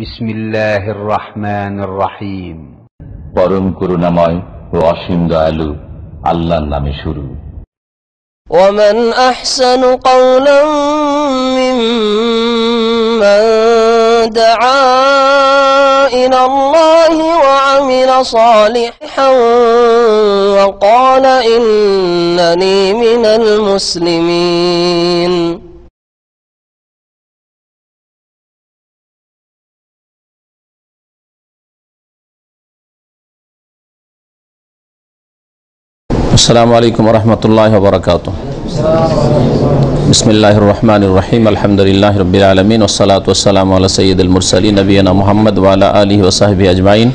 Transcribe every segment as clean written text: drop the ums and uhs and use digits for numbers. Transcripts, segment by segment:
বিসমিল্লাহির রহমানির রহিম। পরম করুণাময় ও অসীম দয়ালু আল্লাহর নামে শুরু। ومن أحسن قولا ممن دعا إلى الله وعمل صالحا وقال إنني من المسلمين। আসসালামু আলাইকুম ওয়া রাহমাতুল্লাহি ওয়া বারাকাতুহু। বিসমিল্লাহির রহমানির রহিম। আলহামদুলিল্লাহি রাব্বিল আলামিন ওয়াসসালাতু ওয়াসসালামু আলা সাইয়্যিদিল মুরসালিন নবিয়িনা মুহাম্মদ ওয়া আলা আলিহি ওয়া সাহবিহি আজমাইন।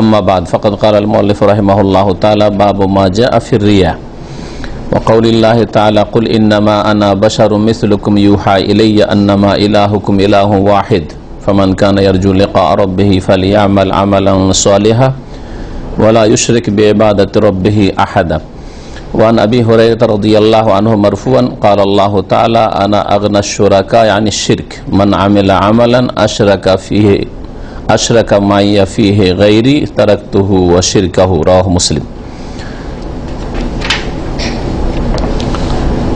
আম্মা বা'দ, ফাকাদ ক্বালা আল-মুআল্লিফ রাহিমাহুল্লাহু তাআলা বাবু মা জাআ ফির রিয়া ওয়া কওলিল্লাহি তাআলা কুল ইন্নামা আনা বাশারুম মিসলুকুম ইউহা ইলাইয়া আন্নামা ইলাহুকুম ইলাহুন ওয়াহিদ ফামান কানা ইয়ারজু লিকা রাব্বিহি ফালইয়ামাল আমালান সালিহান ওয়ালা ইউশরিক বিইবাদাতি রাব্বিহি আহাদা। ওয়ান আবি হুরায়রা রাদিয়াল্লাহু আনহু মারফুআন ক্বালা আল্লাহু তাআলা আনা আগনাশ শুরাকা আনিশ শিরক মান আমিলা আমালান আশরাকা মাইয়া ফিহি গায়রি তারাকতুহু ওয়া শিরকাহু। রাওয়াহু মুসলিম।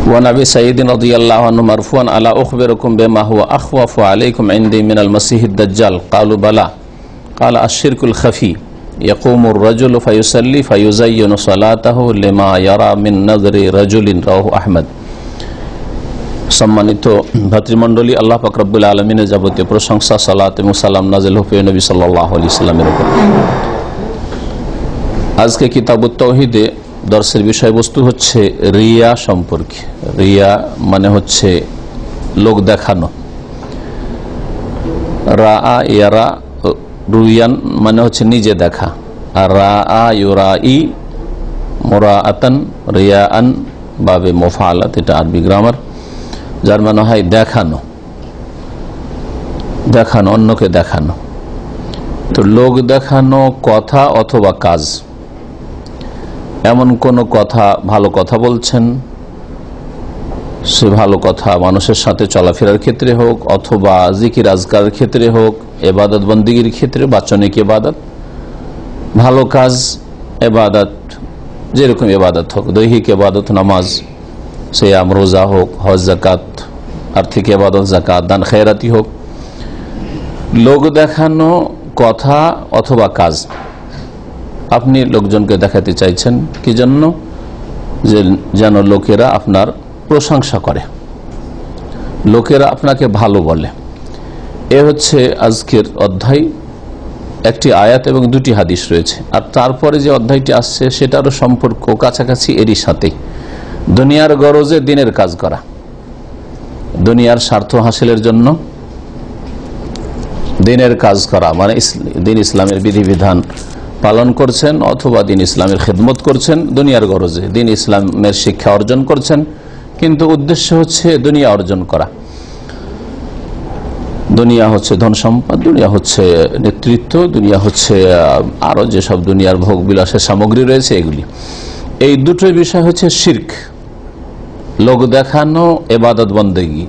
ওয়ান আবি সাঈদ রাদিয়াল্লাহু আনহু মারফুআন আলা উখবিরুকুম বিমা হুয়া আখওয়াফু আলাইকুম ইনদি মিনাল মাসিহিদ দাজ্জাল ক্বালু বালা ক্বালা আশ-শিরকুল খাফি ইয়াকুমুর রাজুলু ফায়ুসাল্লি ফায়ুযায়্যিনু সালাতাহু লিমা ইয়ারা মিন নাযরি রাজুলিন। রাওয়াহু আহমদ। সম্মানিত ভাতৃমণ্ডলী, আল্লাহ পাক রব্বুল আলামিনের যাবতীয় প্রশংসা, সালাত এবং সালাম নাযিল হোক প্রিয় নবী সাল্লাল্লাহু আলাইহি সাল্লামের উপর। আজকে কিতাবুত তাওহীদে দর্শের বিষয়বস্তু হচ্ছে রিয়া সম্পর্কে। রিয়া মানে হচ্ছে লোক দেখানো। রাআ ইয়ারা রুয়ান মানে হচ্ছে নিজে দেখা, আর রাআ ইউরাই মুরাআতান রিয়াআন বাবে মুফাআলাত, এটা আরবি গ্রামার, যার মানে হয় দেখানো, দেখানো, অন্যকে দেখানো। তো লোক দেখানো কথা অথবা কাজ, এমন কোন কথা, ভালো কথা বলছেন, সে ভালো কথা মানুষের সাথে চলাফেরার ক্ষেত্রে হোক অথবা জিকির আজকারের ক্ষেত্রে হোক, এবাদত বন্দিগির ক্ষেত্রে, বাচনিক এবাদত, ভালো কাজ, এবাদত, যেরকম এবাদত হোক, দৈহিক এবাদত, নামাজ, সিয়াম, রোজা হোক, হজ, যাকাত, আর্থিক এবাদত, যাকাত, দান, খেরাতি হোক, লোক দেখানো কথা অথবা কাজ। আপনি লোকজনকে দেখাতে চাইছেন কি জন্য? যেন লোকেরা আপনার প্রশংসা করে, লোকেরা আপনাকে ভালো বলে। এ হচ্ছে আজকের অধ্যায়। একটি আয়াত এবং দুটি হাদিস রয়েছে, আর তারপরে যে অধ্যায়টি আসছে সেটারও সম্পর্ক কাছাকাছি এরই সাথে। দুনিয়ার গরজে দিনের কাজ করা, দুনিয়ার স্বার্থ হাসিলের জন্য দিনের কাজ করা, মানে দিন ইসলামের বিধিবিধান পালন করছেন অথবা দিন ইসলামের খেদমত করছেন দুনিয়ার গরজে, দিন ইসলামের শিক্ষা অর্জন করছেন, কিন্তু উদ্দেশ্য হচ্ছে দুনিয়া অর্জন করা। দুনিয়া হচ্ছে ধন সম্পদ, দুনিয়া হচ্ছে নেতৃত্ব, দুনিয়া হচ্ছে আরো যেসব দুনিয়ার ভোগ বিলাসের সামগ্রী রয়েছে এগুলি। এই দুটোই বিষয় হচ্ছে শিরক, লোক দেখানো, এবাদত বন্দেগী,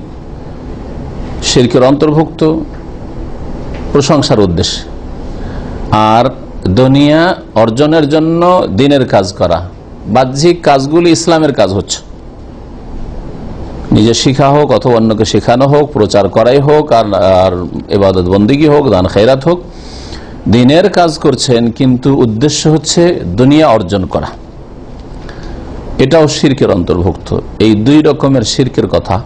শিরকের অন্তর্ভুক্ত, প্রশংসার উদ্দেশ্যে। আর দুনিয়া অর্জনের জন্য দিনের কাজ করা, বাহ্যিক কাজগুলি ইসলামের কাজ হচ্ছে, নিজে শিখা হোক অথবা অন্যকে শেখানো হোক, প্রচার করাই হোক, আর ইবাদত বন্দেগী হোক, দান খেরাত হোক, দিনের কাজ করছেন, কিন্তু উদ্দেশ্য হচ্ছে দুনিয়া অর্জন করা। এটাও শিরকের অন্তর্ভুক্ত। এই দুই রকমের শিরকের কথা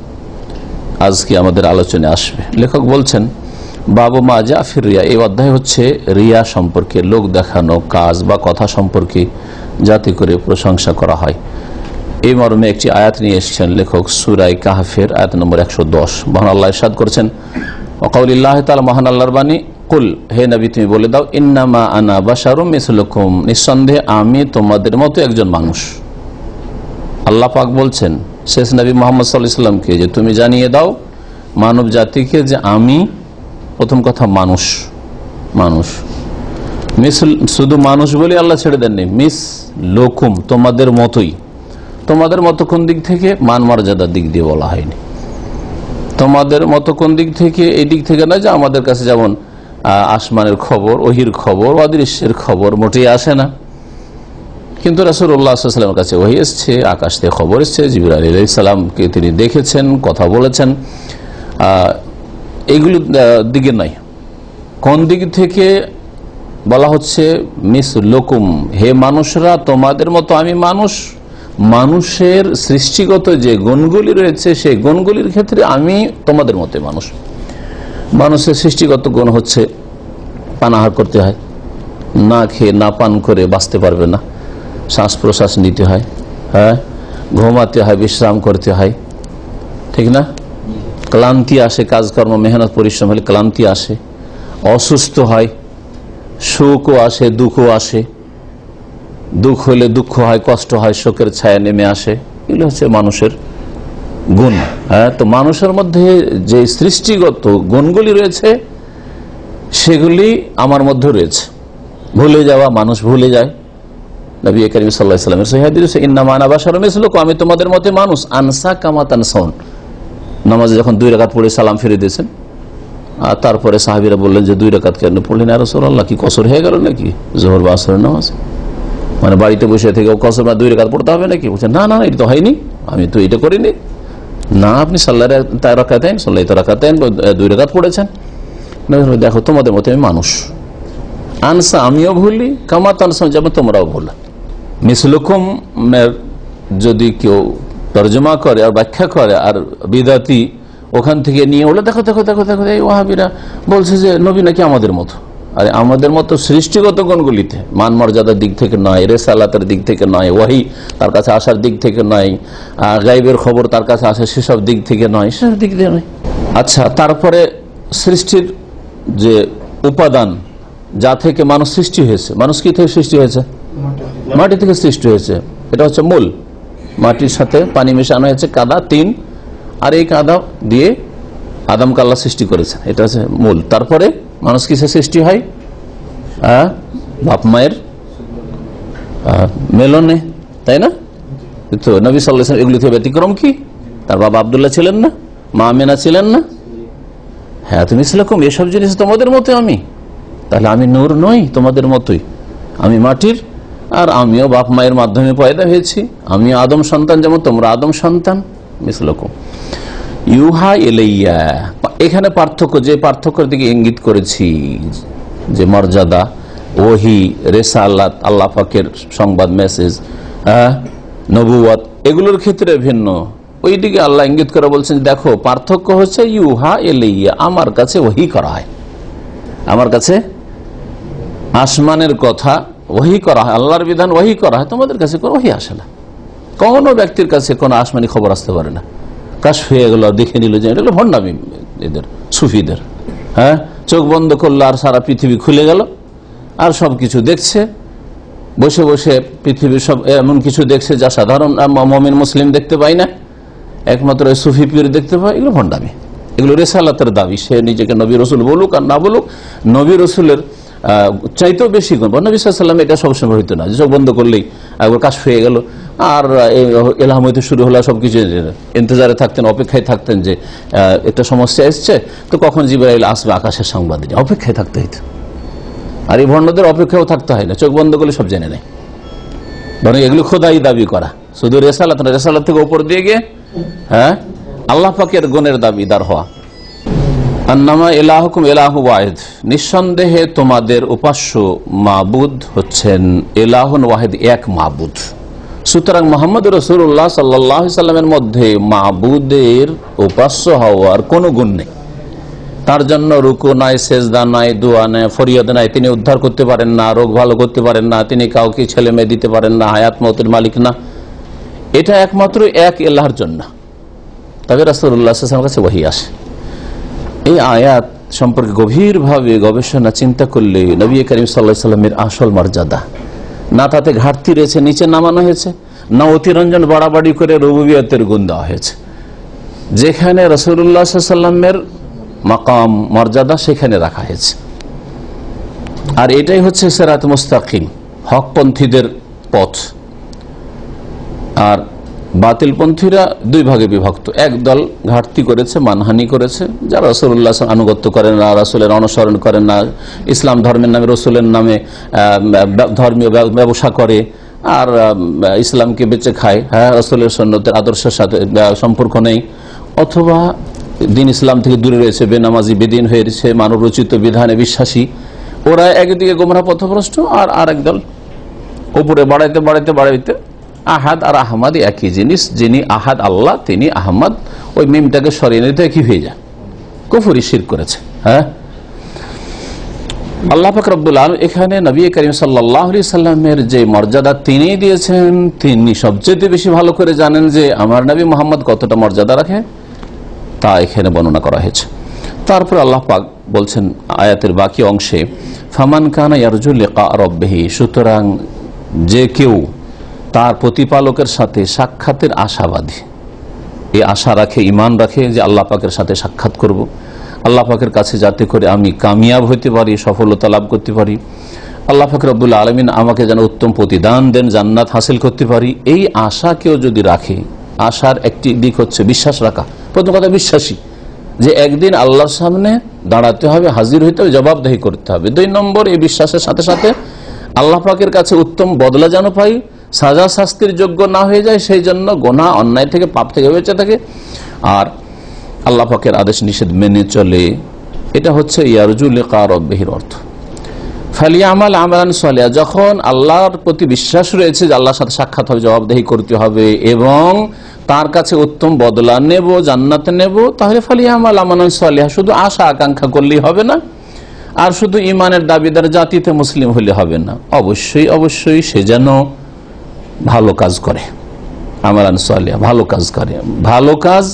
আজকে আমাদের আলোচনায় আসবে। লেখক বলছেন বাবু মা জাআ ফির রিয়া, এই অধ্যায় হচ্ছে রিয়া সম্পর্কে, লোক দেখানো কাজ বা কথা সম্পর্কে যাতে করে প্রশংসা করা হয়। এই মর্মে একটি আয়াত নিয়ে এসেছেন লেখক সূরা কাহফের আয়াত নম্বর 110। মহান আল্লাহ ইরশাদ করেছেন, ওয়া কওলিল্লাহি তাআলা, মহান আল্লাহর বাণী, কুল, হে নবী তুমি বলে দাও, ইন্নামা আনা বাশারুম মিসলুকুম, নিঃসন্দেহে আমি তোমাদের মতো একজন মানুষ। আল্লাহ পাক বলছেন শেষ নবী মুহাম্মদ সাল্লাল্লাহু আলাইহি ওয়াসাল্লামকে যে তুমি জানিয়ে দাও মানব জাতিকে যে আমি, প্রথম কথা মানুষ, মানুষ শুধু মানুষ বলে আল্লাহ ছেড়ে দেননি, মিস লোকুম, তোমাদের মতোই। তোমাদের মতো কোন দিক থেকে? মান মর্যাদার দিক দিয়ে বলা হয়নি। তোমাদের মতো কোন দিক থেকে? এই দিক থেকে না যে আমাদের কাছে যেমন আসমানের খবর, ওহির খবর, অদৃশ্যের খবর মোটেই আসে না। কিন্তু রাসূলুল্লাহ সাল্লাল্লাহু আলাইহি ওয়াসাল্লামের কাছে ওহী এসছে, আকাশ থেকে খবর এসছে, জিবরাইল আলাইহিস সালামকে তিনি দেখেছেন, কথা বলেছেন। এগুলো দিকে নয়। কোন দিক থেকে বলা হচ্ছে? মিসলুকুম, হে মানুষরা তোমাদের মতো আমি মানুষ। মানুষের সৃষ্টিগত যে গুণগুলি রয়েছে সেই গুণগুলির ক্ষেত্রে আমি তোমাদের মতো মানুষ। মানুষের সৃষ্টিগত গুণ হচ্ছে পানাহার করতে হয়, না খেয়ে না পান করে বাঁচতে পারবে না, শ্বাস প্রশ্বাস নিতে হয়, হ্যাঁ, ঘুমাতে হয়, বিশ্রাম করতে হয়, ঠিক না? ক্লান্তি আসে, কাজকর্ম মেহনত পরিশ্রম হলে ক্লান্তি আসে, অসুস্থ হয়, সুখও আসে, দুঃখও আসে, দুঃখ হলে দুঃখ হয়, কষ্ট হয়, শোকের ছায়া নেমে আসে। এগুলো হচ্ছে মানুষের গুণ। হ্যাঁ, তো মানুষের মধ্যে যে সৃষ্টিগত গুণগুলি রয়েছে সেগুলি আমার মধ্যে রয়েছে। ভুলে যাওয়া, মানুষ ভুলে যায়। নবী করিম সাল্লাল্লাহু আলাইহি ওয়াসাল্লামের সহিহ হাদিস, ইন্নামা আনা বাশারুম মিসলুকুম, আমি তোমাদের মতো মানুষ। আনসা কামা তানসাউন, নামাজে যখন 2 রাকাত পড়ে সালাম ফিরে দিয়েছেন, আর তারপরে সাহাবীরা বললেন যে 2 রাকাত কেন পড়লেন ইয়া রাসূলুল্লাহ, কি কসর হয়ে গেল নাকি যোহর বা আসরের নামাজ? মানে বাড়িতে বসে থেকে কসর না 2 রাকাত পড়তে হবে নাকি? বলছেন না না, এটা তো হয়নি, আমি তো এটা করিনি। না, আপনি সাল্লাল্লাহু রাকাতাইন 2 রাকাত পড়েছেন। দেখো তোমাদের মতো আমি মানুষ। আনসা, আমিও ভুলি, কামা তানসা, যেমন তোমরাও ভুলো। মিসলুকুম যদি কেউ তর্জমা করে আর ব্যাখ্যা করে আর বিদাতি ওখান থেকে নিয়ে ওলে, দেখো দেখো দেখো দেখো এই ওয়াহাবিরা বলছে যে নবী নাকি আমাদের মতো। আরে আমাদের মতো সৃষ্টিগত গুণগুলিতে, মান মর্যাদার দিক থেকে নয়, রেসালাতের দিক থেকে নয়, ওয়াহি তার কাছে আসার দিক থেকে নয়, গায়বের খবর তার কাছে আসে সেসব দিক থেকে নয়, সেসব দিক দিয়ে নয়। আচ্ছা, তারপরে সৃষ্টির যে উপাদান যা থেকে মানুষ সৃষ্টি হয়েছে, মানুষ কি থেকে সৃষ্টি হয়েছে? মাটি থেকে সৃষ্টি হয়েছে। এটা হচ্ছে মূল। মাটির সাথে পানি মেশানো হয়েছে, কাদা 3, আর এই কাদা দিয়ে আদমকে আল্লাহ সৃষ্টি করেছেন, এটা হচ্ছে মূল। তারপরে মানুষ কিসে সৃষ্টি হয়? বাপ মায়ের মেলনে, তাই না? তো নবী সাল্লাল্লাহু আলাইহি ওয়াসাল্লাম এগুলি থেকে ব্যতিক্রম কি? তার বাবা আব্দুল্লাহ ছিলেন না? মা আমেনা ছিলেন না? হ্যাঁ, তুমি সেরকম এসব জিনিস তোমাদের মতো আমি। তাহলে আমি নূর নই? তোমাদের মতোই আমি মাটির, আর আমিও বাপ মায়ের মাধ্যমে পয়দা হয়েছি। আমি আদম সন্তান, যেমন তোমরা আদম সন্তান। মিসলুকুম ইউহা ইলাইয়া, এখানে পার্থক্য, যে পার্থক্যের দিকে ইঙ্গিত করেছি, যে মর্যাদা, ওহি, রেসালাত, আল্লাহ পাকের সংবাদ, মেসেজ, নবুয়ত, এগুলোর ক্ষেত্রে ভিন্ন। ওই দিকে আল্লাহ ইঙ্গিত করে বলছেন, দেখো পার্থক্য হচ্ছে ইউহা ইলাইয়া, আমার কাছে ওহি করা হয়, আমার কাছে আসমানের কথা ওহি করা হয়, আল্লাহর বিধান ওহি করা হয়, তোমাদের কাছে কোনো ওহি আসে না। কোনো ব্যক্তির কাছে কোনো আসমানি খবর আসতে পারে না। কাশফ হয়ে গেল, দেখে নিল, যে এটা ভণ্ডামি এদের, সুফিদের। হ্যাঁ, চোখ বন্ধ করলো আর সারা পৃথিবী খুলে গেল, আর সব কিছু দেখছে, বসে বসে পৃথিবীর সব এমন কিছু দেখছে যা সাধারণ মুমিন মুসলিম দেখতে পায় না, একমাত্র সুফি পীর দেখতে পায়। এগুলো ভণ্ডামি, এগুলো রেসালাতের দাবি। সে নিজেকে নবী রসুল বলুক আর না বলুক, নবী রসুলের চাইতেও বেশি গুণ। নবী সাল্লাল্লাহু আলাইহি ওয়াসাল্লাম এটা সবসময় হইতো না, চোখ বন্ধ করলেই একবার কাশফ হয়ে গেল আর এলহাম হইতে শুরু হলো, সবকিছু ইন্তজারে থাকতেন, অপেক্ষায় থাকতেন যে একটা সমস্যা এসছে, তো কখন জিবরাইল আসবে আকাশের সংবাদ দিতে, অপেক্ষায় থাকতে হইতো। আর এই ভণ্ডদের অপেক্ষাও থাকতে হয় না, চোখ বন্ধ করলে সব জেনে নেয়। বরং এগুলো খোদাই দাবি করা, শুধু রেসালাত না, রেসালাত থেকে উপর দিয়ে গিয়ে হ্যাঁ আল্লাহ পাকের গুণের দাবিদার হওয়া। আন্নামা ইলাহুকুম ইলাহু ওয়াহিদ, নিঃসন্দেহে তোমাদের উপাস্য মাবুদ হচ্ছেন ইলাহুন ওয়াহিদ, এক মাবুদ। সুতরাং মুহাম্মদ রাসূলুল্লাহ সাল্লাল্লাহু আলাইহি সাল্লামের মধ্যে মাবুদের উপাস্য হওয়ার কোনো গুণ নেই। তার জন্য রুকু নাই, সেজদা নাই, দোয়া নাই, ফরিয়াদ নাই, তিনি উদ্ধার করতে পারেন না, রোগ ভালো করতে পারেন না, তিনি কাউকে ছেলে মেয়ে দিতে পারেন না, হায়াত মওতের মালিক না। এটা একমাত্র এক আল্লাহর জন্য। তবে রাসূলুল্লাহ সাল্লাল্লাহু আলাইহি ওয়াসাল্লামের কাছে ওহী আসে। এই আয়াত সম্পর্কে গভীরভাবে গবেষণা চিন্তা করলে নবী করিম সাল্লাল্লাহু আলাইহি সাল্লামের আসল মর্যাদা, না তাতে ঘাটতি রয়েছে নিচে নামানো হয়েছে, না অতিরঞ্জন বাড়াবাড়ি করে রুবুবিয়তের গুণ দেওয়া হয়েছে। যেখানে রাসূলুল্লাহ সাল্লাল্লাহু আলাইহি সাল্লামের মাকাম মর্যাদা সেখানে রাখা হয়েছে। আর এটাই হচ্ছে সিরাত মুস্তাকিম, হকপন্থীদের পথ। আর বাতিলপন্থীরা দুই ভাগে বিভক্ত। এক দল ঘাটতি করেছে, মানহানি করেছে, যারা রাসূলুল্লাহ আনুগত্য করেন না, রাসূলের অনুসরণ করেন না, ইসলাম ধর্মের নামে রসুলের নামে ধর্মীয় ব্যবসা করে আর ইসলামকে বেঁচে খায়, হ্যাঁ রাসূলের সুন্নতের আদর্শের সাথে সম্পর্ক নেই, অথবা দিন ইসলাম থেকে দূরে রয়েছে, বেনামাজি বেদিন হয়েছে, মানব রচিত বিধানে বিশ্বাসী। ওরা একদিকে গোমরাহ পথভ্রষ্ট, আর আরেক দল উপরে বাড়াইতে বাড়াইতে বাড়াইতে আহাদ আর আহমদ একই জিনিস, যিনি আহাদ আল্লাহ তিনি আহমদ, ওই মিমটাকে সরিয়ে নিতে কি হয়ে যায়, কুফরি শিরক করেছে। হ্যাঁ, আল্লাহ পাক রব্বুল আলামিন এখানে নবী করিম সাল্লাল্লাহু আলাইহি সাল্লামের যে মর্যাদা তিনি দিয়েছেন, তিনি সবচেয়ে বেশি ভালো করে জানেন যে আমার নবী মুহাম্মদ কতটা মর্যাদা রাখে, তা এখানে বর্ণনা করা হয়েছে। তারপর আল্লাহ পাক বলছেন আয়াতের বাকি অংশে, ফামান কানা ইয়ারজু লিকা রাব্বিহি, সুতরাং যে কেউ তার প্রতিপালকের সাথে সাক্ষাতের আশাবাদী, এই আশা রাখে, ঈমান রাখে যে আল্লাহ পাকের সাথে সাক্ষাৎ করব, আল্লাহ পাকের কাছে যাতে করে আমি কামিয়াব হতে পারি, সফলতা লাভ করতে পারি, আল্লাহ পাক রব্বুল আলামিন আমাকে যেন উত্তম প্রতিদান দেন, জান্নাত হাসিল করতে পারি, এই আশা কেউ যদি রাখে, আশার একটি দিক হচ্ছে বিশ্বাস রাখা। প্রথম কথা বিশ্বাসী যে একদিন আল্লাহর সামনে দাঁড়াতে হবে, হাজির হইতে হবে, জবাবদেহি করতে হবে। 2 নম্বর, এই বিশ্বাসের সাথে সাথে আল্লাহ পাকের কাছে উত্তম বদলা যেন পাই, সাজা শাস্তির যোগ্য না হয়ে যায়, সেই জন্য গুনাহ অন্যায় থেকে পাপ থেকে বেঁচে থাকে, আর আল্লাহ পাকের আদেশ নিষেধ মেনে চলে। এটা হচ্ছে ইয়ারজু লিকা রাব্বিহির অর্থ। ফালিয়ামাল আমালান সালিহা, যখন আল্লাহর প্রতি বিশ্বাস রয়েছে যে আল্লাহর সাথে সাক্ষাৎ হবে, জবাবদেহি করতে হবে এবং তার কাছে উত্তম বদলা নেব, জান্নাতে নেব, তাহলে ফালিয়ামাল আমালান সালিহা, শুধু আশা আকাঙ্ক্ষা করলেই হবে না, আর শুধু ইমানের দাবিদার জাতিতে মুসলিম হলে হবে না, অবশ্যই অবশ্যই সে যেন ভালো কাজ করে, আমালান সালিহা, ভালো কাজ করে। ভালো কাজ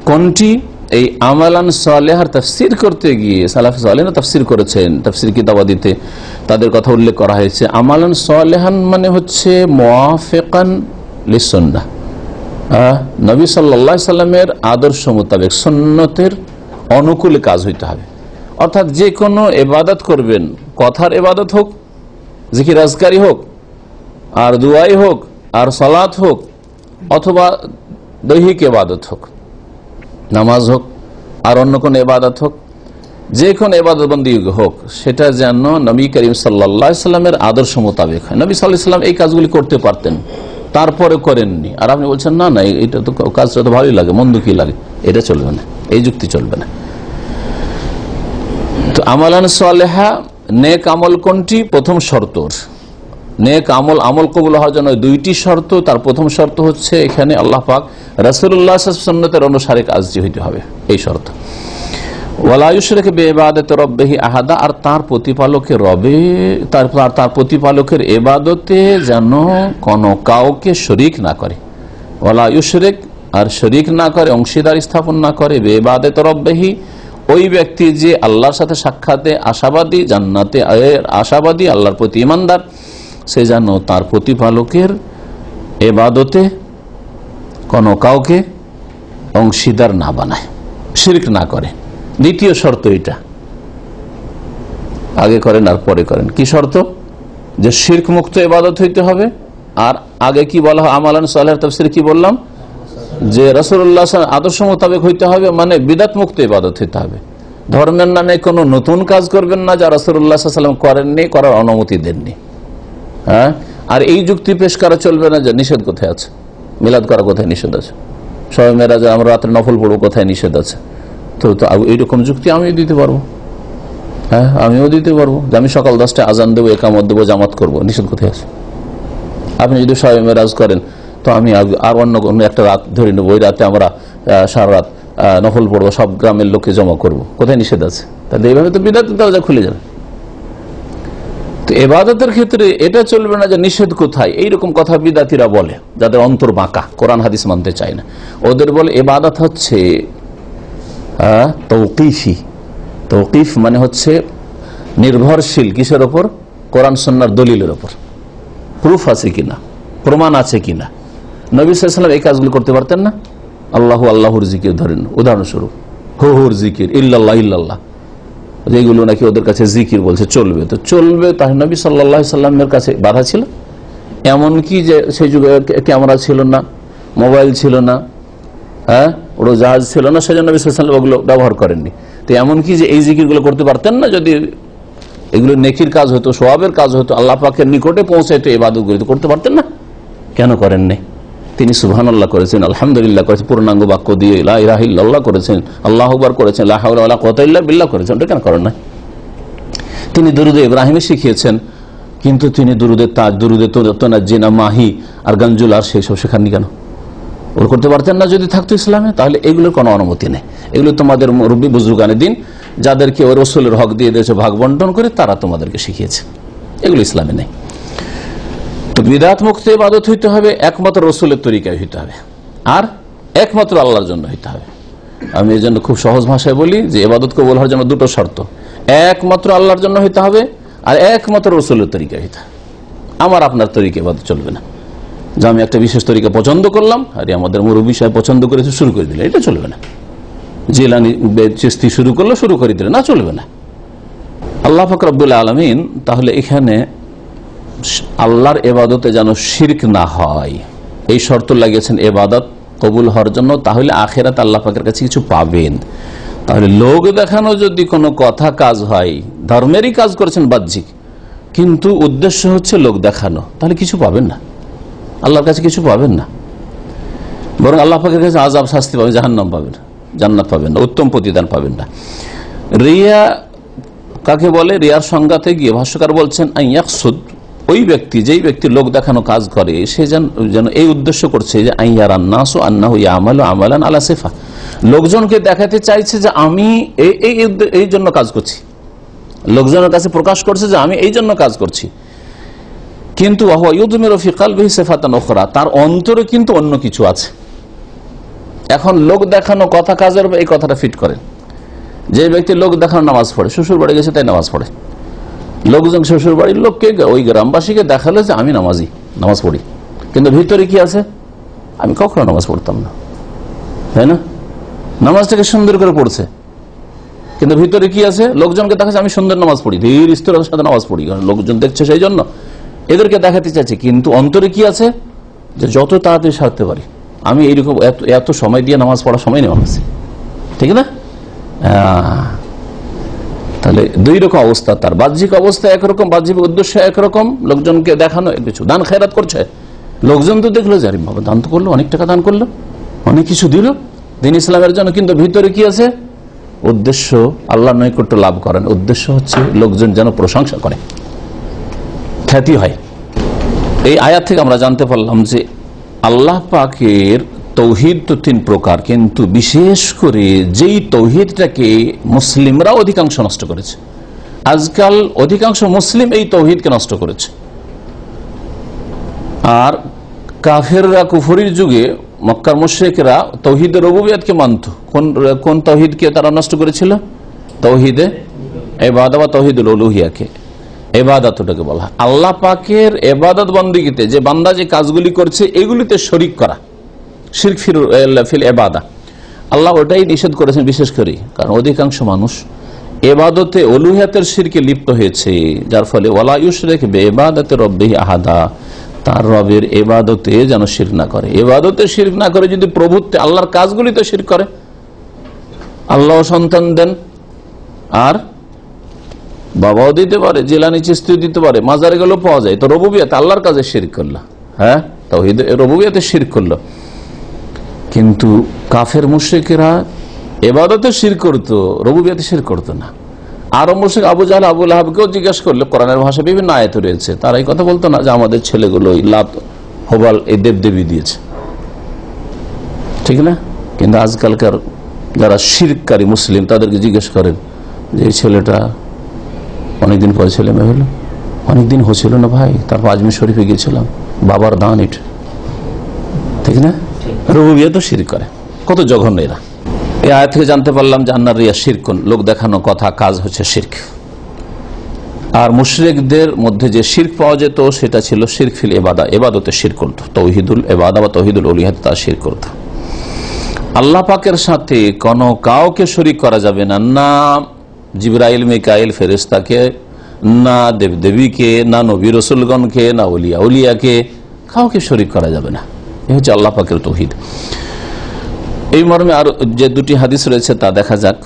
কোনটি? এই আমালান সালেহার তাফসীর করতে গিয়ে সালাফে সালেহরা তাফসীর করেছেন, তাফসীর কিতাবাদিতে তাদের কথা উল্লেখ করা হয়েছে। আমালান সালেহান মানে হচ্ছে মুওয়াফিকান লিসুন্নাহ, নবী সাল্লাল্লাহু আলাইহি সাল্লামের আদর্শ মোতাবেক সুন্নতের অনুকূলে কাজ হইতে হবে। অর্থাৎ যে কোনো ইবাদত করবেন, কথার ইবাদত হোক, জিকির আজকারি হোক, আর দুআই হোক, আর সালাত হোক, অথবা দৈহিক ইবাদত হোক, নামাজ হোক, আর অন্য কোন ইবাদত হোক, যে কোনো ইবাদত বন্দেগী হোক, সেটা যেন নবী করিম সাল্লাল্লাহু আলাইহি সাল্লামের আদর্শ মোতাবেক হয়। নবী সাল্লাল্লাহু আলাইহি সাল্লাম এই কাজগুলি করতে পারতেন, তারপরে করেননি, আর আপনি বলছেন না না এটা তো কাজটা তো ভালোই লাগে, মন্দ কি লাগে, এটা চলবে না, এই যুক্তি চলবে না। তো আমালান সালেহা, নেক আমল কোনটি? প্রথম শর্ত, নেক আমল, আমল কবুল হওয়ার জন্য 2টি শর্ত। তার প্রথম শর্ত হচ্ছে এখানে আল্লাহ পাক রাসূলুল্লাহ সাল্লাল্লাহু আলাইহি সুন্নতের অনুসারে কাজটি হইতে হবে, এই শর্ত। ওয়ালা ইউশরিক বিইবাদাতি রাব্বিহি আহাদা, আর তার প্রতিপালকের রবে, তার প্রতিপালকের ইবাদতে যেন কোনো কাউকে শরীক না করে। ওয়ালা ইউশরিক, আর শরীক না করে, অংশীদার স্থাপন না করে, বিইবাদাতি রাব্বিহি, ওই ব্যক্তি যে আল্লাহর সাথে সাক্ষাতে আশাবাদী, জান্নাতে আশাবাদী, আল্লাহর প্রতি ঈমানদার, সে যেন তার প্রতিপালকের ইবাদতে কোনো কাউকে অংশীদার না বানায়, শিরক না করে। দ্বিতীয় শর্ত এটা, আগে করেন আর পরে করেন। কি শর্ত? যে শিরক মুক্ত ইবাদত হইতে হবে। আর আগে কি বলা হয়, আমালান সালেহার তাফসীরে কি বললাম, যে রাসূলুল্লাহ আদর্শ মোতাবেক হইতে হবে, মানে বিদআত মুক্ত ইবাদত হইতে হবে। ধর্মের নামে কোনো নতুন কাজ করবেন না যা রাসূলুল্লাহ সাল্লাল্লাহু আলাইহি ওয়াসাল্লাম করেননি, করার অনুমতি দেননি। হ্যাঁ, আর এই যুক্তি পেশ করা চলবে না যে নিষেধ কোথায় আছে, মিলাদ করা কোথায় নিষেধ আছে, শবে মেরাজে আমরা রাত্রে নফল পড়বো কোথায় নিষেধ আছে। তো এইরকম যুক্তি আমিও দিতে পারবো, হ্যাঁ আমিও দিতে পারবো যে আমি সকাল 10টায় আজান দেবো, একামত দেবো, জামাত করবো, নিষেধ কোথায় আছে? আপনি যদি শবে মেরাজ করেন তো আমি আর অন্য কোনো একটা রাত ধরে নেবো, ওই রাতে আমরা সারা রাত নফল পড়বো, সব গ্রামের লোককে জমা করবো, কোথায় নিষেধ আছে? তাহলে এইভাবে তো বিদআতের দরজা খুলে যাবে। তো ইবাদতের ক্ষেত্রে এটা চলবে না যে নিষেধ কোথায়, এইরকম কথা বিদআতীরা বলে, যাদের অন্তর বাঁকা, কোরআন হাদিস মানতে চায় না। ওদের বলে ইবাদত হচ্ছে তৌকিফি। তৌকিফ মানে হচ্ছে নির্ভরশীল কিসের ওপর? কোরআন সুন্নাহর দলিলের ওপর, প্রুফ আছে কিনা, প্রমাণ আছে কিনা। নবী সাল্লাল্লাহু আলাইহি ওয়াসাল্লাম এই কাজগুলো করতে পারতেন না। আল্লাহর জিকির ধরেন, উদাহরণস্বরূপ হুর জিকির, ইল্লাল্লাহ ইল্লাল্লাহ, যেগুলো নাকি ওদের কাছে জিকির বলছে চলবে, তো চলবে, তাই নবী সাল্লাল্লাহু আলাইহি ওয়াসাল্লামের কাছে বাধা ছিল? এমনকি যে সেই যুগে ক্যামেরা ছিল না, মোবাইল ছিল না, হ্যাঁ, উড়োজাহাজ ছিল না, সেজন্য নবী সাল্লাল্লাহু আলাইহি ওয়াসাল্লাম ওগুলো ব্যবহার করেননি। তো এমনকি যে এই জিকিরগুলো করতে পারতেন না, যদি এগুলো নেকির কাজ হতো, সওয়াবের কাজ হতো, আল্লাহ পাকের নিকটে পৌঁছাইতো, ইবাদতগুলো করতে পারতেন না, কেন করেননি? তিনি সুবহানাল্লাহ করেছেন, আলহামদুলিল্লাহ করেছেন, পূর্ণাঙ্গ বাক্য দিয়ে লা ইলাহা ইল্লাল্লাহ করেছেন, আল্লাহু আকবার করেছেন, লা হাওলা ওয়ালা কুওয়াতা ইল্লা বিল্লাহ করেছেন, ওটা কেন করেন না? তিনি দুরুদে ইব্রাহিমে শিখিয়েছেন, কিন্তু তিনি দুরুদে তাজ, দুরুদে তোনাজ্জিনা মাহি আর গঞ্জুল আর সেই সব শেখাননি কেন? ওর করতে পারতেন না যদি থাকতো ইসলামে? তাহলে এগুলোর কোনো অনুমতি নেই। এগুলো তোমাদের মুরব্বী বুজুর্গানে দিন, যাদেরকে ওই রসুলের হক দিয়ে দিয়েছে, ভাগ বন্টন করে, তারা তোমাদেরকে শিখিয়েছে, এগুলো ইসলামে নেই। তো বিদআত মুক্ত ইবাদত হইতে হবে, একমাত্র রসুলের তরিকায় হইতে হবে, আর একমাত্র আল্লাহর জন্য হইতে হবে। আমি এই জন্য খুব সহজ ভাষায় বলি যে ইবাদত কবুল হওয়ার জন্য দুটো শর্ত, একমাত্র আল্লাহর জন্য হইতে হবে, আর একমাত্র রসুলের তরিকায় হইতে হবে। আমার আপনার তরিকা ইবাদত চলবে না, যে আমি একটা বিশেষ তরিকা পছন্দ করলাম, আর আমাদের মুরব্বী সাহেব পছন্দ করেছে শুরু করে দিলে, এটা চলবে না। জিলানী চিশতি শুরু করলো, শুরু করে দিলে, না, চলবে না। আল্লাহ পাক রব্বুল আলামিন তাহলে এখানে আল্লাহর ইবাদতে যেন শিরক না হয়, এই শর্ত লাগিয়েছেন ইবাদত কবুল হওয়ার জন্য। তাহলে আখিরাতে আল্লাহ পাকের কাছে কিছু পাবেন। তাহলে লোক দেখানো যদি কোনো কথা কাজ হয়, ধর্মেরই কাজ করেছেন বাহ্যিক, কিন্তু উদ্দেশ্য হচ্ছে লোক দেখানো, তাহলে কিছু পাবেন না, আল্লাহর কাছে কিছু পাবেন না, বরং আল্লাহ পাকের কাছে আযাব, শাস্তি পাবেন, জাহান্নাম পাবেন, জান্নাত পাবেন না, উত্তম প্রতিদান পাবেন না। রিয়া কাকে বলে? রিয়ার সংজ্ঞাতে গিয়ে ভাষ্যকার বলছেন আইয়াকসুদ, ওই ব্যক্তি, যেই ব্যক্তি লোক দেখানো কাজ করে, সে যেন এই উদ্দেশ্য করছে যে আইয়ারান নাসু আন্নাহু ইয়ামালু আমালান আলা সিফা, লোকজনকে দেখাতে চাইছে যে আমি এই জন্য কাজ করছি, লোকজনের কাছে প্রকাশ করছে যে আমি এই জন্য কাজ করছি, কিন্তু তার অন্তরে কিন্তু অন্য কিছু আছে। এখন লোক দেখানো কথা কাজের এই কথাটা ফিট করেন, যে ব্যক্তি লোক দেখানো নামাজ পড়ে, শ্বশুর বাড়ি গেছে তাই নামাজ পড়ে, লোকজন শ্বশুর বাড়ির লোককে, ওই গ্রামবাসীকে দেখালো যে আমি নামাজি, নামাজ পড়ি, কিন্তু ভিতরে কি আছে? আমি কখনো নামাজ পড়তাম না, তাই না? নামাজটাকে সুন্দর করে পড়ছে, কিন্তু ভিতরে কি আছে? লোকজনকে দেখাচ্ছে আমি সুন্দর নামাজ পড়ি, ধীর স্থিরতার সাথে নামাজ পড়ি, কারণ লোকজন দেখছে সেই জন্য এদেরকে দেখাতে চাইছে, কিন্তু অন্তরে কি আছে? যে যত তাড়াতাড়ি সারতে পারি, আমি এইরকম এত সময় দিয়ে নামাজ পড়ার সময় নেওয়া হয়েছে, ঠিক না? তাহলে দুই রকম অবস্থা, তার বাহ্যিক অবস্থা একরকম, বাহ্যিক উদ্দেশ্য একরকম, লোকজনকে দেখানো কিছু, দান খেরাত করছে, লোকজন তো দেখলো যে আরে বাবা দান তো করলো, অনেক টাকা দান করলো, অনেক কিছু দিল দিন ইসলামের জন্য, কিন্তু ভিতরে কি আছে? উদ্দেশ্য আল্লাহর নৈকট্য লাভ করেন, উদ্দেশ্য হচ্ছে লোকজন যেন প্রশংসা করে, খ্যাতি হয়। এই আয়াত থেকে আমরা জানতে পারলাম যে আল্লাহ পাকের তৌহিদ তো তিন প্রকার, কিন্তু বিশেষ করে যেই তৌহিদটাকে মুসলিমরা অধিকাংশ নষ্ট করেছে, আজকাল অধিকাংশ মুসলিম এই তৌহিদকে নষ্ট করেছে। আর কাফেররা কুফরির যুগে মক্কার মুশরিকরা তৌহিদের রুবুবিয়তকে মানত। কোন তৌহিদকে তারা নষ্ট করেছিল? তৌহিদে ইবাদত বা তৌহিদুল উলুহিয়াকে, ইবাদতটাকে বলা হয়। আল্লাহ পাকের ইবাদত বন্দেগীতে যে বান্দা যে কাজগুলি করছে এগুলিতে শরীক করা, শিরক ফিল ইবাদা, আল্লাহ ওটাই নিষেধ করেছেন বিশেষ করে, কারণ অধিকাংশ মানুষ ইবাদতে উলুহিয়াতের শিরকে লিপ্ত হয়েছে, যার ফলে ওয়ালা ইউশরিক বিইবাদাতি রাব্বিহি আহাদা, তার রবের ইবাদতে যেন শিরক না করে। ইবাদতে শিরক না করে যদি প্রভুত্বে আল্লাহর কাজগুলিতে শিরক করে, আল্লাহ সন্তান দেন আর বাবাও দিতে পারে, জিলানী চিশতি দিতে পারে, মাজারে গেলেও পাওয়া যায়, তো রুবুবিয়ত আল্লাহর কাজে শিরক করলো, হ্যাঁ, তাওহীদ রুবুবিয়তে শিরক করলো। কিন্তু কাফের মুশরিকেরা ইবাদতে শিরক করতো, রুবুবিয়তে শিরক করতো না। আরব মুশরিক আবু জাহল, আবু লাহাবকেও জিজ্ঞেস করলে, কোরআনের ভাষায় বিভিন্ন আয়াত রয়েছে, তারা এই কথা বলতো না যে আমাদের ছেলেগুলো লাত হোবাল এই দেবদেবী দিয়েছে, ঠিক না? কিন্তু আজকালকার যারা শিরককারী মুসলিম তাদেরকে জিজ্ঞেস করেন যে এই ছেলেটা অনেকদিন পরে ছেলে মেয়ে হলো, অনেকদিন হচ্ছিল না ভাই, তারপর আজমির শরীফে গিয়েছিলাম, বাবার দান এটা, ঠিক না? রুবুবিয়ত শিরক করে, কত জঘন্য এরা। এই আয়াত থেকে জানতে পারলাম যে আন্নার রিয়া শিরকুন, লোক দেখানো কথা কাজ হচ্ছে শিরক। আর মুশরিকদের মধ্যে যে শিরক পাওয়া যেত সেটা ছিল শিরক ফিল ইবাদা, ইবাদতে শিরক করত, তৌহিদুল ইবাদা বা তৌহিদুল উলুহিয়াত তা শিরক করত। আল্লাহ পাকের সাথে কোনো কাউকে শরীক করা যাবে না, না জিবরাইল, মিকাইল ফেরেশতাকে, না দেবদেবীকে, না নবী রসুলগণকে, না উলিয়া উলিয়াকে, কাউকে শরীক করা যাবে না। এই হচ্ছে আল্লাহ পাকের তৌহিদ। এই মর্মে আর যে দুটি হাদিস রয়েছে তা দেখা যাক।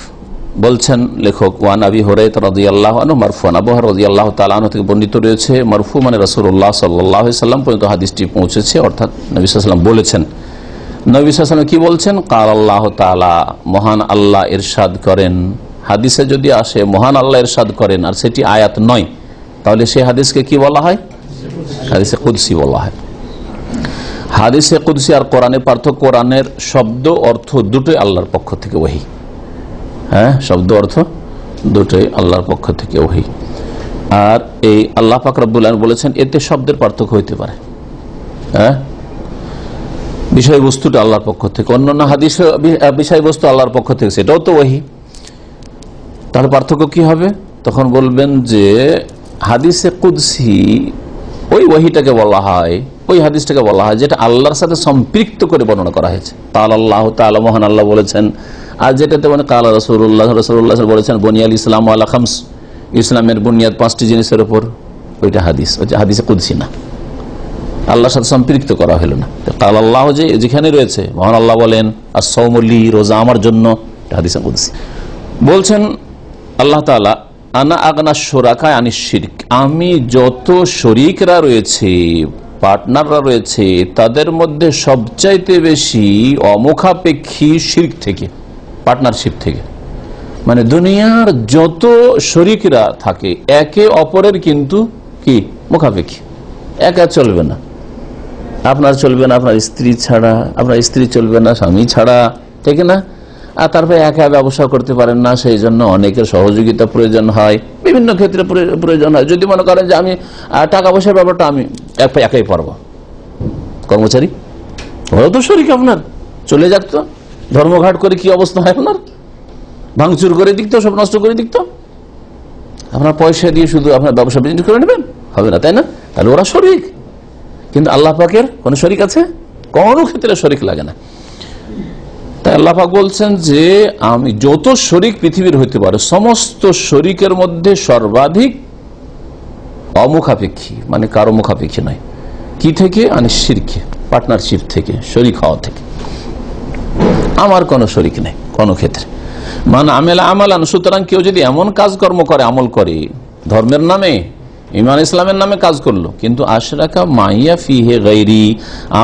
বলছেন লেখক, ওয়ান আবি হুরায়রা রাদিয়াল্লাহু আনহু মারফুআন, আবু হুরায়রা রাদিয়াল্লাহু তাআলা আনহু থেকে বর্ণিত রয়েছে। মারফু মানে রাসূলুল্লাহ সাল্লাল্লাহু আলাইহি সাল্লাম পর্যন্ত হাদিসটি পৌঁছেছে, অর্থাৎ নবী সাল্লাল্লাহু আলাইহি ওয়াসাল্লাম বলেছেন। নবী সাল্লাল্লাহু আলাইহি ওয়াসাল্লাম কি বলছেন? কাল আল্লাহু তাআলা, মহান আল্লাহ ইরশাদ করেন। হাদিসে যদি আসে মহান আল্লাহ ইরশাদ করেন আর সেটি আয়াত নয়, তাহলে সেই হাদিসকে কি বলা হয়? হাদিসে কুদসি বলা হয়। হাদিসে কুদসি আর কোরআনের পার্থক্য, কোরআনের শব্দ অর্থ দুটোই আল্লাহর পক্ষ থেকে ওহী। হ্যাঁ, শব্দ অর্থ দুটোই আল্লাহর পক্ষ থেকে ওহী। আর এই আল্লাহ পাক রব্বুল আলামিন বলেছেন এতে শব্দের পার্থক্য হইতে পারে, হ্যাঁ, বিষয়বস্তুটা আল্লাহর পক্ষ থেকে, অন্যান্য হাদিস বিষয়বস্তু আল্লাহর পক্ষ থেকে, সেটাও তো ওহী। তাহলে পার্থক্য কি হবে? তখন বলবেন যে হাদিসে কুদসি ওই ওহীটাকে বলা হয়, ওই হাদিসটাকে বলা হয় যেটা আল্লাহর সাথে সম্পৃক্ত করে বর্ণনা করা হয়েছে। কাল আল্লাহ তাআলা, মহান আল্লাহ বলেছেন। আর যেটাতে মানে কাল রাসূলুল্লাহ বলেছেন বুনিয়াল ইসলাম আলা খামস, ইসলামের বুনিয়াদ 5টি জিনিসের উপর, ওইটা হাদিস, হাদিসে কুদসি না, আল্লাহর সাথে সম্পৃক্ত করা হলো না। কাল আল্লাহ যেখানে রয়েছে, মহান আল্লাহ বলেন as-সাওমু লি, রোজা আমার জন্য, হাদিসে কুদসি। বলছেন আল্লাহ তাআলা, আনা আগনা শুরাকা আনিশ শিরক, আমি যত শরীকরা রয়েছে, পার্টনাররা রয়েছে, তাদের মধ্যে সবচাইতে বেশি অমুখাপেক্ষী শিরক থেকে, পার্টনারশিপ থেকে। মানে দুনিয়ার যত শরীকরা থাকে একে অপরের কিন্তু কি মুখাপেক্ষী, একা চলবে না। আপনার চলবে না আপনার স্ত্রী ছাড়া, আপনার স্ত্রী চলবে না স্বামী ছাড়া, ঠিক না? আর তারপরে একা ব্যবসা করতে পারেন না, সেই জন্য অনেকের সহযোগিতা প্রয়োজন হয়, বিভিন্ন ক্ষেত্রে প্রয়োজন হয়। যদি মনে করেন যে আমি টাকা পয়সার ব্যাপারটা আমি একাই পারবো, কর্মচারী ওরাও তো শরীক আপনার, চলে যাক তো, ধর্মঘাট করে কি অবস্থা হয় আপনার, ভাঙচুর করে দিক তো, সব নষ্ট করে দিক তো, আপনার পয়সা দিয়ে শুধু আপনার ব্যবসা বিজনেস করে নেবেন, হবে না, তাই না? তাহলে ওরা শরীক। কিন্তু আল্লাহ পাকের কোন শরীক আছে? কোনো ক্ষেত্রে শরীক লাগে না। তাই আল্লাহ পাক বলছেন যে আমি যত শরীক পৃথিবীর হইতে পারে, সমস্ত শরীকের মধ্যে সর্বাধিক অমুখাপেক্ষী, মানে কারো মুখাপেক্ষী নয়। কি থেকে? শিরকে, পার্টনারশিপ থেকে, শরীক হওয়া থেকে। আমার কোনো শরীক নেই কোনো ক্ষেত্রে। মানে আমেলা আমালান, সুতরাং কেউ যদি এমন কাজকর্ম করে, আমল করে, ধর্মের নামে, ইমান ইসলামের নামে কাজ করলো, কিন্তু আশরাকা মাইয়া ফিহে গায়রি,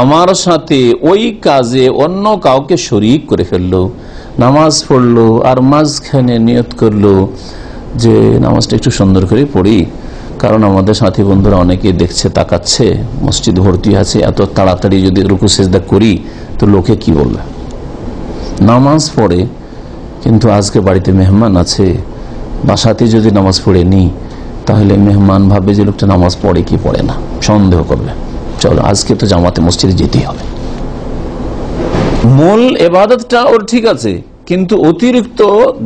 আমার সাথে ওই কাজে অন্য কাউকে শরীক করে ফেললো, নামাজ পড়লো আর মাঝখানে নিয়ত করলো যে নামাজটা একটু সুন্দর করে পড়ি, কারণ আমাদের সাথী বন্ধুরা অনেকে দেখছে, তাকাচ্ছে, মসজিদ ভর্তি আছে, এত তাড়াতাড়ি যদি রুকু সিজদা করি তো লোকে কি বলবে। নামাজ পড়ে কিন্তু আজকে বাড়িতে মেহমান আছে, বাসাতে যদি নামাজ পড়ে নি তাহলে মেহমান ভাবে যে লোকটা নামাজ পড়ে কি পড়ে না, সন্দেহ করবে, চলো আজকে তো জামাতে মসজিদে যেতেই হবে। মূল ইবাদতটা ওর ঠিক আছে, কিন্তু অতিরিক্ত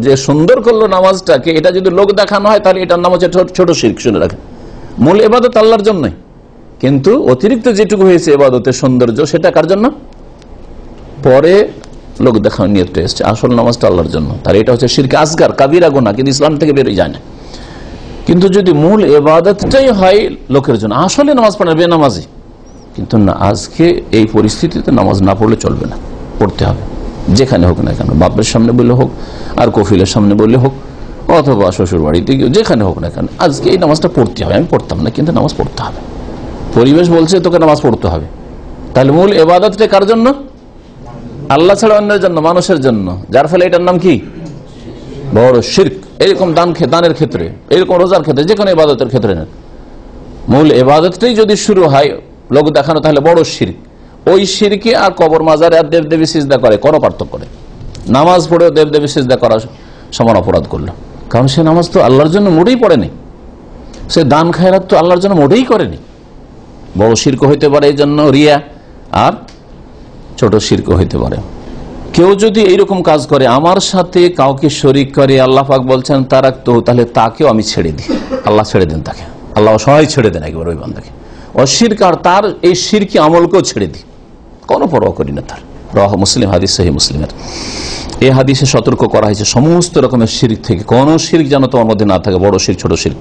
যে সুন্দর করলো নামাজটাকে, এটা যদি লোক দেখানো হয় তাহলে এটার নাম হচ্ছে ছোট শিরক। শুনে রাখেন, মূল ইবাদত আল্লাহর জন্যই, কিন্তু অতিরিক্ত যেটুকু হয়েছে ইবাদতের সৌন্দর্য, সেটা কার জন্য? পরে লোক দেখানো নিয়তটা এসছে, আসল নামাজটা আল্লাহর জন্য। তাহলে এটা হচ্ছে শিরক আসগার, কাবিরা গুনাহ, কিন্তু ইসলাম থেকে বেরোয় যায় না। কিন্তু যদি মূল ইবাদতটাই হয় লোকের জন্য, আসলে নামাজ পড়ার বেনামাজি, কিন্তু না, আজকে এই পরিস্থিতিতে নামাজ না পড়লে চলবে না, পড়তে হবে, যেখানে হোক না কেন, বাপের সামনে বললে হোক, আর কফিলের সামনে বললে হোক, অথবা শ্বশুর বাড়িতে গিয়ে, যেখানে হোক না কেন, আজকে এই নামাজটা পড়তে হবে। আমি পড়তাম না, কিন্তু নামাজ পড়তে হবে, পরিবেশ বলছে তোকে নামাজ পড়তে হবে। তাহলে মূল ইবাদতটা কার জন্য? আল্লাহ ছাড়া অন্যের জন্য, মানুষের জন্য, যার ফলে এটার নাম কি? বড় শিরক। এরকম দানের ক্ষেত্রে, এরকম রোজার ক্ষেত্রে, যে কোনো ইবাদতের ক্ষেত্রে না, মূল ইবাদতটাই যদি শুরু হয় লোক দেখানো, তাহলে বড় শিরক। ওই শিরকে আর কবর মাজারে আর দেবদেবী সিজদা করে কোনো পার্থক্য নেই। নামাজ পড়েও দেবদেবী সিজদা করা সমান অপরাধ করলো, কারণ সে নামাজ তো আল্লাহর জন্য মোটেই পড়েনি, সে দান খায়রাত তো আল্লাহর জন্য মোটেই করেনি। বড় শিরক হইতে পারে এই জন্য রিয়া, আর ছোট শিরক হইতে পারে। কেউ যদি এইরকম কাজ করে, আমার সাথে কাউকে শরীক করে, আল্লাহ পাক বলছেন তারাকতু, তাহলে তাকেও আমি ছেড়ে দিই। আল্লাহ ছেড়ে দেন তাকে, আল্লাহ সবাই ছেড়ে দেন একবার ওই বান্দাকে। অশিরক আর তার এই শিরকি আমলকেও ছেড়ে দিই, কোনো পরোয়া করি না তার। রাওয়াহু মুসলিম, হাদিস সহিহ মুসলিমের। এই হাদিসে সতর্ক করা হয়েছে সমস্ত রকমের শিরক থেকে, কোন শিরক যেন তোমার মধ্যে না থাকে, বড় শিরক ছোট শিরক।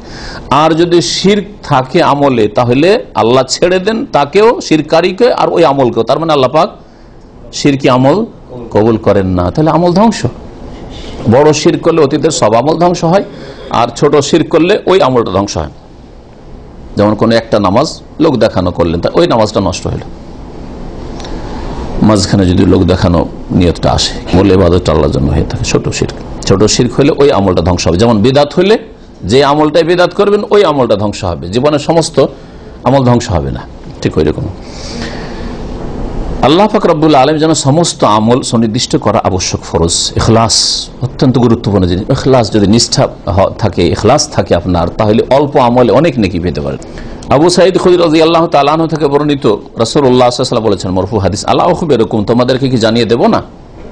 আর যদি শিরক থাকে আমলে, তাহলে আল্লাহ ছেড়ে দেন তাকেও, শিরকারীকে আর ওই আমলকেও। তার মানে আল্লাহ পাক শিরকি আমল কবুল করেন না, তাহলে আমল ধ্বংস। বড় শিরক করলে অতীতের সব আমল ধ্বংস হয়, আর ছোট শিরক করলে ওই আমলটা ধ্বংস হয়। যেমন কোনো একটা নামাজ লোক দেখানো করলেন, তা ওই নামাজটা নষ্ট হইল। মাঝখানে যদি লোক দেখানো নিয়তটা আসে, মূল ইবাদতটা আল্লাহর জন্য হয়ে থাকে, ছোট শিরক। ছোট শিরক হলে ওই আমলটা ধ্বংস হবে। যেমন বিদআত হলে যে আমলটাই বিদআত করবেন ওই আমলটা ধ্বংস হবে, জীবনের সমস্ত আমল ধ্বংস হবে না। ঠিক ওই রকম আল্লাহ পাক রব্বুল আলামিন যেন সমস্ত আমল সুনির্দিষ্ট করা আবশ্যক, ফরজ। ইখলাস অত্যন্ত গুরুত্বপূর্ণ জিনিস। ইখলাস যদি নিষ্ঠা থাকে, ইখলাস থাকে আপনার, তাহলে অল্প আমলে অনেক নেকি পেতে পারেন। আবু সাঈদ খুদরি রাদিয়াল্লাহু তাআলা আনহু থেকে বর্ণিত, রাসূলুল্লাহ সাল্লাল্লাহু আলাইহি ওয়াসাল্লাম বলেছেন, মরফু হাদিস, আলা আখবিরুকুম, তোমাদেরকে কি জানিয়ে দেব না,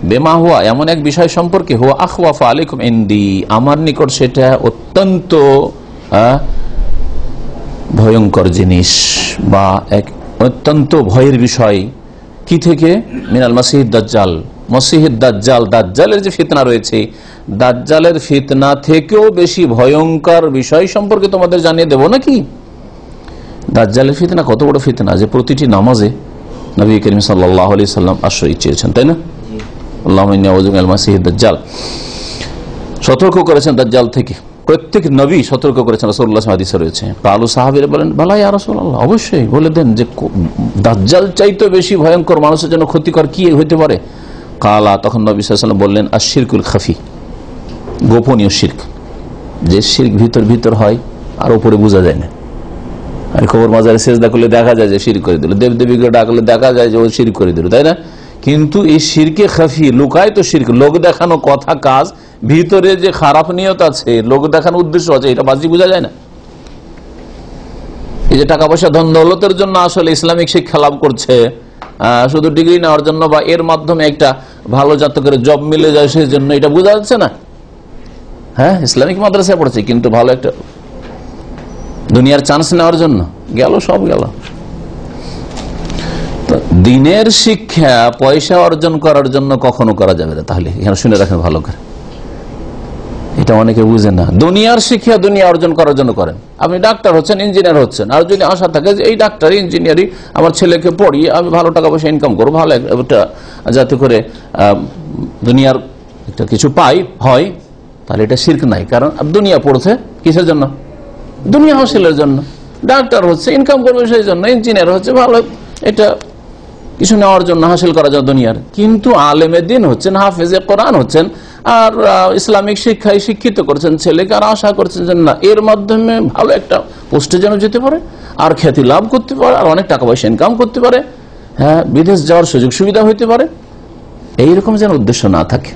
বেমা হুয়া, এমন এক বিষয় সম্পর্কে, হুয়া আখওয়াফু আলাইকুম ইনদি, আমার নিকট সেটা অত্যন্ত ভয়ঙ্কর জিনিস বা এক অত্যন্ত ভয়ের বিষয়। কি থেকে? মিনাল মাসিহিদ দাজ্জাল, মসিহিদ দাজ্জাল, দাজ্জালের যে ফিতনা রয়েছে, দাজ্জালের ফিতনা থেকেও বেশি ভয়ঙ্কর বিষয় সম্পর্কে তোমাদের জানিয়ে দেব নাকি? দাজ্জালের ফিতনা কত বড় ফিতনা যে প্রতিটি নামাজে নবী করিম সাল্লাল্লাহু আলাইহি সাল্লাম আশ্রয় চেয়েছেন, তাই না? আল্লাহুম্মা ইন্নী আউযু বিকা মিনাল মাসিহিদ দাজ্জাল, সতর্ক করেছেন দাজ্জাল থেকে। প্রত্যেক নবী সতর্ক করেছেন, রাসূলুল্লাহ হাদিসে রয়েছে। কালু সাহাবীরা বলেন, বালা ইয়া রাসূলুল্লাহ, অবশ্যই বলে দেন যে দাজ্জাল চাইতে বেশি ভয়ঙ্কর, মানুষের জন্য ক্ষতিকর কি হইতে পারে? কালা, তখন নবী সাল্লাল্লাহু আলাইহি ওয়াসাল্লাম বললেন, আশ-শিরকুল খাফি, গোপনীয় শিরক, যে শিরক ভিতর হয় আর উপরে বোঝা যায় না। আর কবর মাজারে সেজদা করলে দেখা যায় যে শিরক করে দিল, দেবদেবীকে ডাকলে দেখা যায় যে ও শিরক করে দিল, তাই না? কিন্তু এই শিরকে খাফি, লুকায় তো শিরক, লোক দেখানো কথা কাজ, ভিতরে যে খারাপ নিয়ত আছে, লোক দেখানোর উদ্দেশ্য আছে, এটা বাজি বোঝা যায় না। এই যে টাকা পয়সা ধন দৌলতের জন্য আসলে ইসলামিক শিক্ষা লাভ করছে, শুধু ডিগ্রি নেওয়ার জন্য বা এর মাধ্যমে একটা ভালো জাতকের জব মিলে যায় সেই জন্য, এটা বোঝা যাচ্ছে না। হ্যাঁ, ইসলামিক মাদ্রাসায় পড়ছে কিন্তু ভালো একটা দুনিয়ার চান্স নেওয়ার জন্য গেল, সব গেল। দিনের শিক্ষা পয়সা অর্জন করার জন্য কখনো করা যাবে না। তাহলে এখানে শুনে রাখেন ভালো করে, এটা অনেকে বুঝে না। দুনিয়ার শিক্ষা দুনিয়া অর্জন করার জন্য করেন। আপনি ডাক্তার হচ্ছেন, ইঞ্জিনিয়ার হচ্ছেন, আর যদি আশা থাকে যে এই ডাক্তার ইঞ্জিনিয়ারিং আমার ছেলেকে পড়িয়ে আমি ভালো টাকা পয়সা ইনকাম করবো, ভালো একটা যাতে করে দুনিয়ার একটা কিছু পাই হয়, তাহলে এটা শিরক নাই। কারণ দুনিয়া পড়ছে কিসের জন্য? দুনিয়া হাসিলের জন্য। ডাক্তার হচ্ছে ইনকাম করবে সেই জন্য, ইঞ্জিনিয়ার হচ্ছে ভালো এটা কিছু নেওয়ার জন্য, হাসিল করার জন্য দুনিয়ার। কিন্তু আলেমে দ্বীন হচ্ছেন, হাফেজে কোরআন হচ্ছেন, আর ইসলামিক শিক্ষায় শিক্ষিত করছেন ছেলেকে, আর আশা করছেন যে না এর মাধ্যমে ভালো একটা পোস্টে যেন যেতে পারে, আর খ্যাতি লাভ করতে পারে, আর অনেক টাকা পয়সা ইনকাম করতে পারে, হ্যাঁ, বিদেশ যাওয়ার সুযোগ সুবিধা হইতে পারে, এইরকম যেন উদ্দেশ্য না থাকে।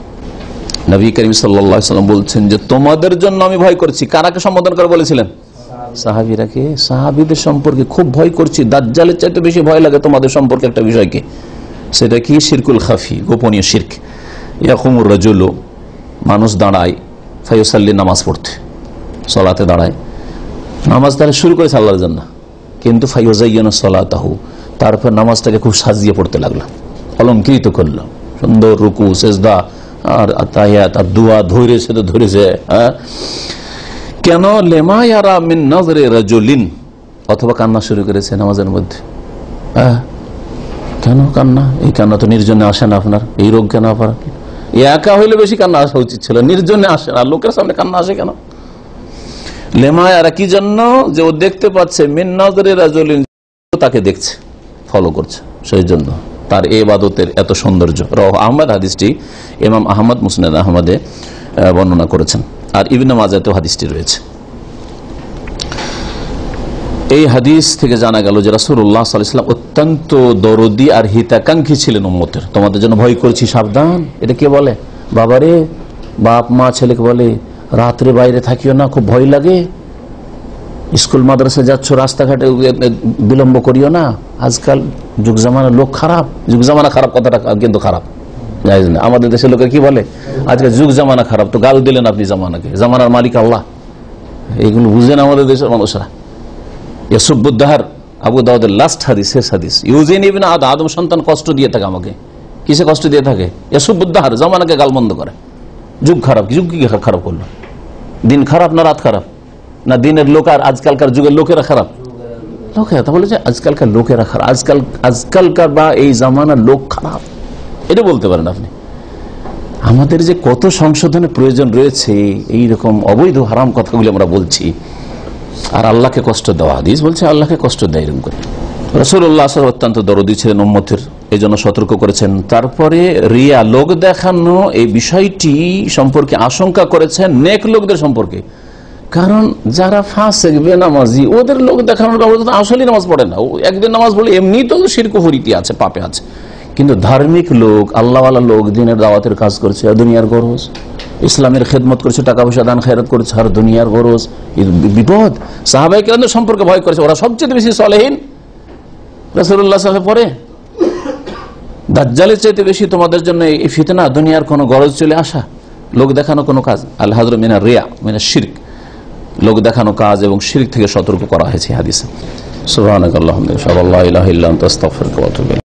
নবী করিম সাল্লাল্লাহু আলাইহি ওয়াসাল্লাম বলছেন যে তোমাদের জন্য আমি ভয় করছি। কারাকে সম্বোধন করে বলেছিলেন? সাহাবীরাকে। সাহাবীদের সম্পর্কে খুব ভয় করছি, দাজ্জালের চাইতে বেশি ভয় লাগে তোমাদের সম্পর্কে একটা বিষয়কে, সেটা কি? শিরকুল খাফি, গোপনীয় শিরক। ইয়াকুমুর রাজুলু, মানুষ দাঁড়ায়, ফায়ুসাল্লি, নামাজ পড়তে, সালাতে দাঁড়ায়, নামাজ তাহলে শুরু করেছে আল্লাহর জন্য, কিন্তু ফায়ুজাইয়িনু সালাতাহু, তারপর নামাজটাকে খুব সাজিয়ে পড়তে লাগলো, অলঙ্কৃত করলো, সুন্দর রুকু সেজদা আর তাহিয়াত আর দুয়া ধরেছে। কেন? লেমা ইয়ারা মিন নজরে রাজুলিন, অথবা কান্না শুরু করেছে নামাজের মধ্যে। কেন কান্না? এই কান্না তো নির্জনে আসে না আপনার, এই রোগ কেন আপনার? একা হইলে বেশি কান্না আসা উচিত ছিল, নির্জনে আসে না, লোকের সামনে কান্না আসে কেন? লেমা ইয়ারা, কি জন্য? যে ও দেখতে পাচ্ছে, মিন নজরে রাজুলিন, তাকে দেখছে, ফলো করছে, সেই জন্য তার এই ইবাদতের এত সৌন্দর্য। রাওয়াহু আহমদ, হাদিসটি ইমাম আহমদ মুসনাদ আহমদে বর্ণনা করেছেন, আর ইবনে মাজাতেও হাদিসটি রয়েছে। এই হাদিস থেকে জানা গেল যে রাসূলুল্লাহ সাল্লাল্লাহু আলাইহি ওয়াসাল্লাম অত্যন্ত দরদি আর হিতাকাঙ্ক্ষী ছিলেন উম্মতের। তোমাদের জন্য ভয় করছি, সাবধান। এটা কে বলে? বাবারে, বাপ মা ছেলেকে বলে রাত্রে বাইরে থাকিও না, খুব ভয় লাগে। স্কুল মাদ্রাসা যাচ্ছ, রাস্তাঘাটে বিলম্ব করিও না। আজকাল যুগ জামানা, লোক খারাপ। যুগ জামানা খারাপ কথাটা কিন্তু খারাপ, জায়েজ না। আমাদের দেশের লোকের কি বলে? আজকে যুগ জামানা খারাপ, তো গাল দিলেন আপনি জামানাকে, জামানার মালিক আল্লাহ। এইগুলো বুঝেন আমাদের দেশের মানুষরা। ইয়াসুবুদ্দাহার, আবু দাউদের লাস্ট হাদিস, শেষ হাদিস। ইউজিন ইবনে আদম, সন্তান কষ্ট দিয়ে থাকে আমাকে, কিসে কষ্ট দিয়ে থাকে? এসুবুদ্দাহার, জামানাকে গালমন্দ করে। যুগ খারাপ, যুগ কি খারাপ করলো? দিন খারাপ না রাত খারাপ? না দিনের লোক আর আজকালকার যুগের লোকেরা খারাপ? লোকেরা, তাহলে যে আজকালকার লোকেরা খারাপ, আজকালকার বা এই জামানার লোক খারাপ, এটা বলতে পারেন আপনি? আমাদের যে কত সংশোধনের প্রয়োজন রয়েছে, এইরকম অবৈধ হারাম কথাগুলি আমরা বলছি, আর আল্লাহকে কষ্ট দেওয়া। হাদিস বলছে আল্লাহকে কষ্ট দেয় এরকম করে। রাসূলুল্লাহ সাল্লাল্লাহু আলাইহি ওয়াসাল্লাম অত্যন্ত দরদী ছিলেন উম্মতের, এই জন্য সতর্ক করেছেন। তারপরে রিয়া, লোক দেখানো, এই বিষয়টি সম্পর্কে আশঙ্কা করেছেন নেক লোকদের সম্পর্কে। কারণ যারা ফাসিক বেনামাজি, ওদের লোক দেখানোর ব্যবস্থা, আসলে নামাজ পড়ে না, একদিন নামাজ পড়লে এমনি তো শিরক কুফরিতে আছে, পাপে আছে। কিন্তু ধার্মিক লোক, আল্লাহওয়ালা লোক, দিনের দাওয়াতের কাজ করছে, আর দুনিয়ার গরজ, ইসলামের খেদমত করছে, টাকা পয়সা দান খেরাত করছে, আর দুনিয়ার গরজ, বিপদ। সাহাবায়ে কেরামদের সম্পর্কে ভয় করেছে, ওরা সবচেয়ে বেশি সলেহীন। রাসূলুল্লাহ সাল্লাল্লাহু আলাইহি ওয়াসাল্লাম পরে দাজ্জালের চাইতে বেশি তোমাদের জন্য এই ফিতনা, দুনিয়ার কোনো গরজ চলে আসা, লোক দেখানো কোনো কাজ। আল হাযর মিনার রিয়া মিনাশ শিরক, লোক দেখানো কাজ এবং শিরক থেকে সতর্ক করা হয়েছে হাদিসে। সুবহানাকাল্লাহুম্মা ওয়া বিহামদিকা, আশহাদু আল্লা ইলাহা ইল্লা আনতা, আস্তাগফিরুকা ওয়া আতুবু ইলাইক।